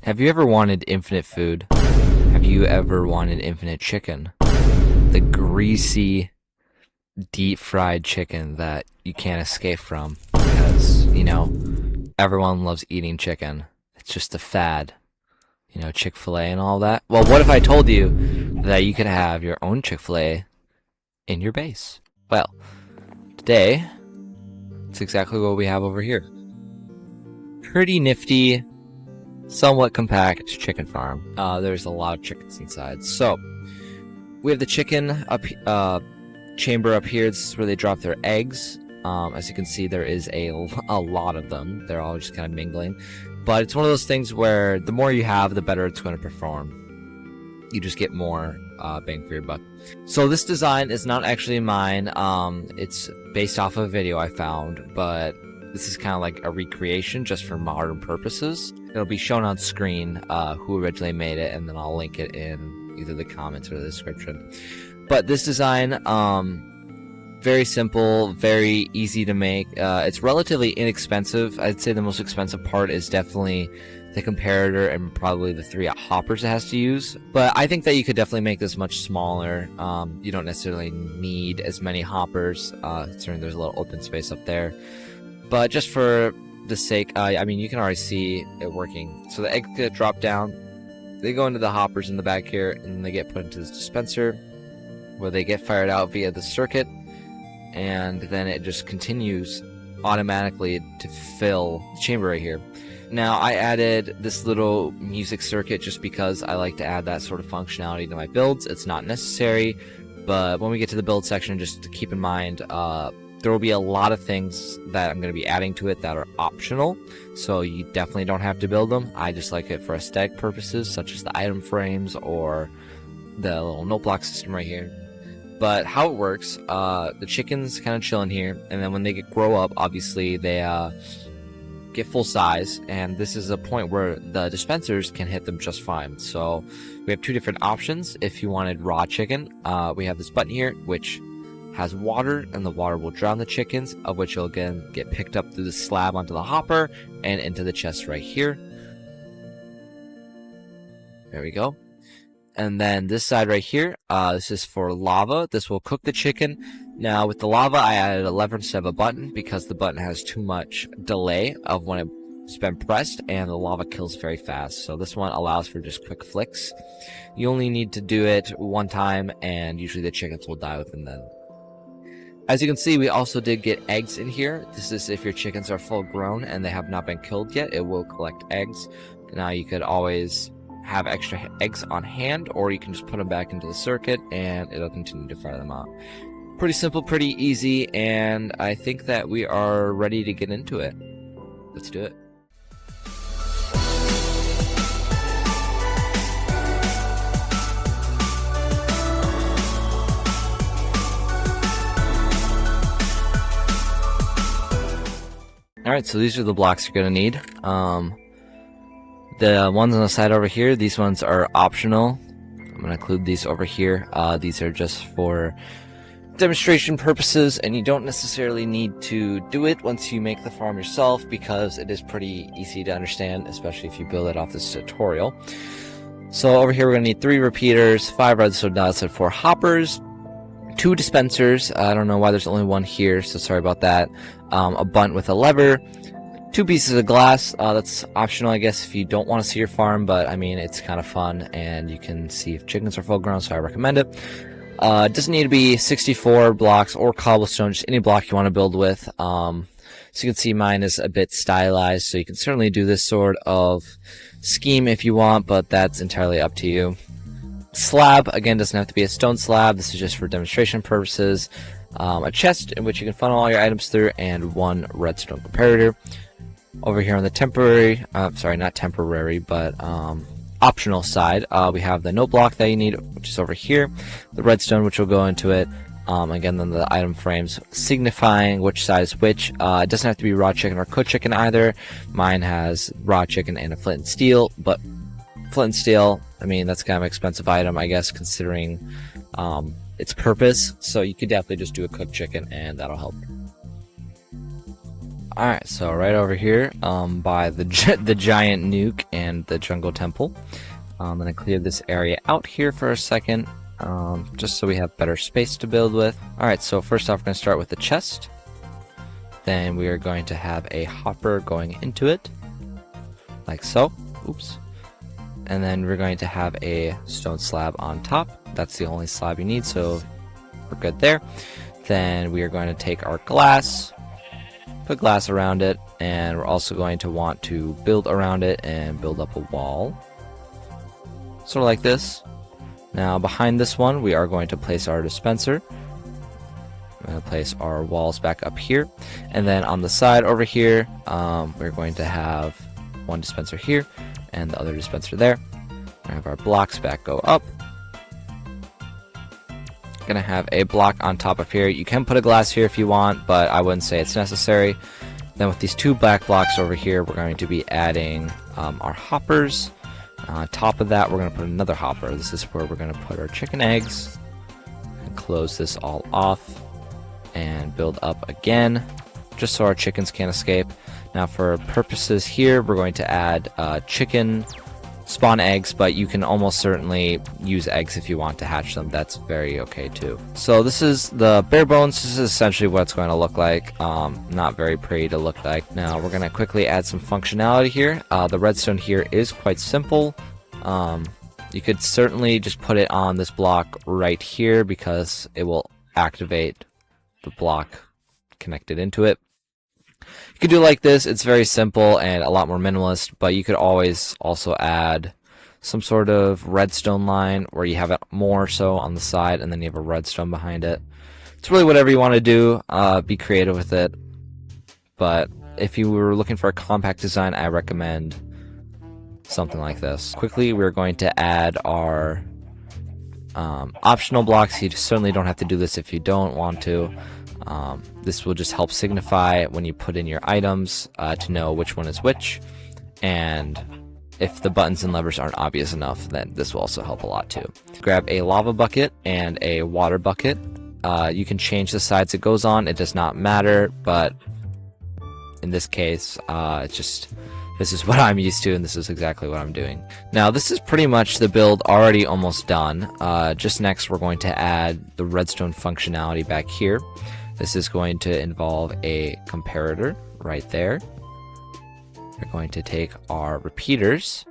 Have you ever wanted infinite food? Have you ever wanted infinite chicken? The greasy, deep fried chicken that you can't escape from because, everyone loves eating chicken. It's just a fad. Chick-fil-A and all that. Well, what if I told you that you could have your own Chick-fil-A in your base? Well, today, it's exactly what we have over here. Pretty nifty, somewhat compact chicken farm. There's a lot of chickens inside. So, we have the chicken chamber up here. This is where they drop their eggs. As you can see, there is a lot of them. They're all just kind of mingling. But it's one of those things where the more you have, the better it's going to perform. You just get more bang for your buck. So this design is not actually mine. It's based off of a video I found, but this is kind of like a recreation just for modern purposes. It'll be shown on screen who originally made it, and then I'll link it in either the comments or the description. But this design, very simple, very easy to make. It's relatively inexpensive. I'd say the most expensive part is definitely the comparator and probably the 3 hoppers it has to use. But I think that you could definitely make this much smaller. You don't necessarily need as many hoppers, considering there's a little open space up there. But just for the sake, you can already see it working. So the eggs get dropped down, they go into the hoppers in the back here, and then they get put into this dispenser, where they get fired out via the circuit, and then it just continues automatically to fill the chamber right here. Now, I added this little music circuit just because I like to add that sort of functionality to my builds. It's not necessary, but when we get to the build section, just to keep in mind, there will be a lot of things that I'm going to be adding to it that are optional, so you definitely don't have to build them. I just like it for aesthetic purposes, such as the item frames or the little note block system right here. But how it works, the chickens kind of chill in here, and then when they grow up, obviously they get full size, and this is a point where the dispensers can hit them just fine. So we have 2 different options. If you wanted raw chicken, we have this button here, which has water, and the water will drown the chickens, of which will again get picked up through the slab onto the hopper and into the chest right here. There we go. And then this side right here, this is for lava. This will cook the chicken. Now with the lava, I added a lever instead of a button because the button has too much delay of when it's been pressed, and the lava kills very fast. So this one allows for just quick flicks. You only need to do it 1 time, and usually the chickens will die within then. As you can see, we also did get eggs in here. This is if your chickens are full grown and they have not been killed yet, it will collect eggs. Now you could always have extra eggs on hand, or you can just put them back into the circuit and it'll continue to fire them out. Pretty simple, pretty easy, and I think that we are ready to get into it. Let's do it. Alright, so these are the blocks you're going to need. The ones on the side over here, these ones are optional. I'm going to include these over here. These are just for demonstration purposes, and you don't necessarily need to do it once you make the farm yourself, because it is pretty easy to understand, especially if you build it off this tutorial. So over here we're going to need 3 repeaters, 5 redstone dots, and 4 hoppers. 2 dispensers. I don't know why there's only 1 here, so sorry about that. A bunt with a lever, 2 pieces of glass. That's optional, I guess, if you don't want to see your farm, but I mean, it's kind of fun, and you can see if chickens are full grown, so I recommend it. It doesn't need to be 64 blocks or cobblestone, just any block you want to build with. So you can see mine is a bit stylized, so you can certainly do this sort of scheme if you want, but that's entirely up to you. Slab, again, doesn't have to be a stone slab. This is just for demonstration purposes. A chest in which you can funnel all your items through, and 1 redstone comparator. Over here on the temporary, not temporary, but optional side, we have the note block that you need, which is over here. The redstone, which will go into it. Again, then the item frames signifying which side is which. It doesn't have to be raw chicken or cooked chicken either. Mine has raw chicken and a flint and steel, but flint and steel, I mean, that's kind of an expensive item, I guess, considering its purpose. So you could definitely just do a cooked chicken, and that'll help. Alright, so right over here, by the giant nuke and the jungle temple. I'm gonna clear this area out here for a second, just so we have better space to build with. Alright, so first off, we're gonna start with the chest. Then we are going to have a hopper going into it, like so. Oops. And then we're going to have a stone slab on top. That's the only slab you need, so we're good there. Then we are going to take our glass, put glass around it, and we're also going to want to build around it and build up a wall, sort of like this. Now behind this one, we are going to place our dispenser. We're going to place our walls back up here, and then on the side over here, we're going to have one dispenser here and the other dispenser there. We have our blocks back go up. Gonna have a block on top of here. You can put a glass here if you want, but I wouldn't say it's necessary. Then with these two black blocks over here, we're going to be adding our hoppers. On top of that, we're going to put another hopper. This is where we're going to put our chicken eggs and close this all off and build up again, just so our chickens can't escape. Now for purposes here, we're going to add chicken spawn eggs, but you can almost certainly use eggs if you want to hatch them. That's very okay too. So this is the bare bones. This is essentially what it's going to look like. Not very pretty to look like. Now we're going to quickly add some functionality here. The redstone here is quite simple. You could certainly just put it on this block right here because it will activate the block connected into it. You could do it like this. It's very simple and a lot more minimalist, but you could always also add some sort of redstone line where you have it more so on the side and then you have a redstone behind it. It's really whatever you want to do. Be creative with it. But if you were looking for a compact design, I recommend something like this. Quickly, we're going to add our optional blocks. You certainly don't have to do this if you don't want to. This will just help signify when you put in your items to know which one is which, and if the buttons and levers aren't obvious enough, then this will also help a lot too. Grab a lava bucket and a water bucket. You can change the sides it goes on, it does not matter, but in this case, this is what I'm used to, and this is exactly what I'm doing. Now, this is pretty much the build already almost done. Just next, we're going to add the redstone functionality back here. This is going to involve a comparator right there. We're going to take our repeaters,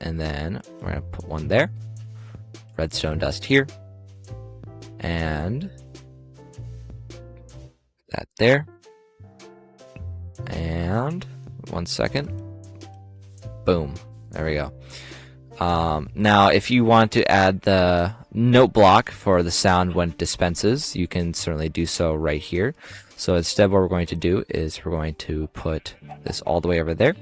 and then we're going to put one there. Redstone dust here. And that there. And 1 second. Boom. There we go. Now, if you want to add the note block for the sound when it dispenses, you can certainly do so right here. So instead, what we're going to do is we're going to put this all the way over there.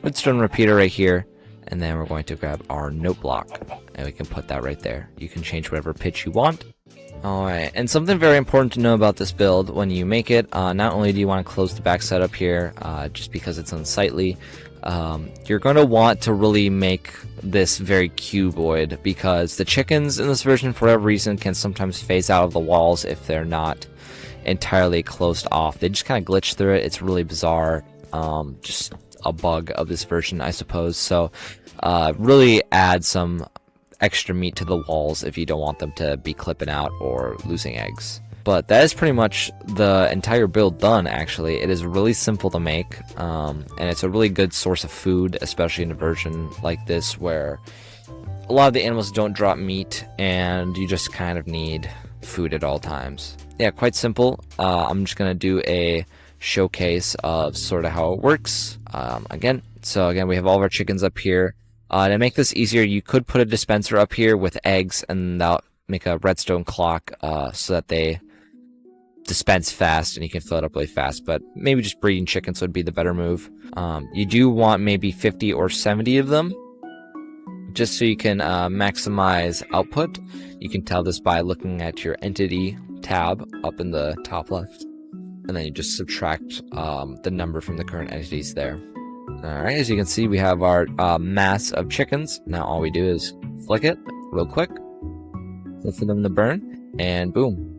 Redstone repeater right here. And then we're going to grab our note block. And we can put that right there. You can change whatever pitch you want. Alright, and something very important to know about this build when you make it, not only do you want to close the back side up here, just because it's unsightly, you're going to want to really make this very cuboid, because the chickens in this version, for whatever reason, can sometimes phase out of the walls if they're not entirely closed off. They just kind of glitch through it. It's really bizarre. Just a bug of this version, I suppose. So really add some extra meat to the walls if you don't want them to be clipping out or losing eggs. But that is pretty much the entire build done, actually. It is really simple to make, and it's a really good source of food, especially in a version like this where a lot of the animals don't drop meat and you just kind of need food at all times. Yeah, quite simple. I'm just going to do a showcase of sort of how it works again. So again, we have all of our chickens up here. To make this easier, you could put a dispenser up here with eggs, and that'll make a redstone clock so that they dispense fast and you can fill it up really fast. But maybe just breeding chickens would be the better move. You do want maybe 50 or 70 of them, just so you can maximize output. You can tell this by looking at your entity tab up in the top left, and then you just subtract the number from the current entities there. Alright, as you can see, we have our mass of chickens. Now all we do is flick it real quick, look for them to burn, and boom.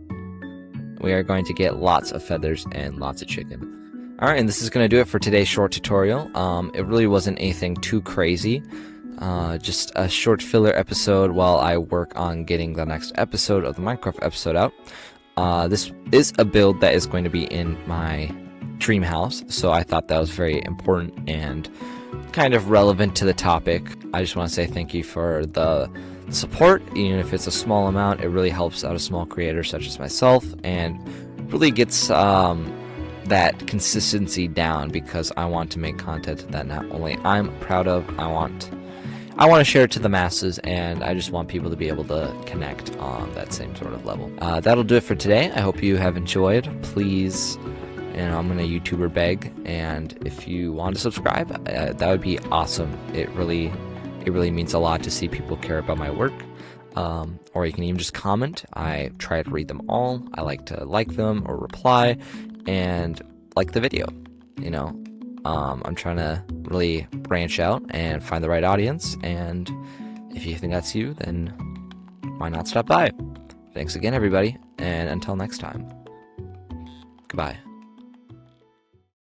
We are going to get lots of feathers and lots of chicken. Alright, and this is going to do it for today's short tutorial. It really wasn't anything too crazy. Just a short filler episode while I work on getting the next episode of the Minecraft episode out. This is a build that is going to be in my dream house, so I thought that was very important and kind of relevant to the topic. I just want to say thank you for the support. Even if it's a small amount, it really helps out a small creator such as myself, and really gets that consistency down, because I want to make content that not only I'm proud of, I want to share it to the masses, and I just want people to be able to connect on that same sort of level. That'll do it for today. I hope you have enjoyed. Please, I'm gonna YouTuber beg, and if you want to subscribe, that would be awesome. It really means a lot to see people care about my work. Or you can even just comment. I try to read them all. I like to like them or reply and like the video. I'm trying to really branch out and find the right audience, and if you think that's you, then why not stop by? Thanks again, everybody, and until next time, goodbye.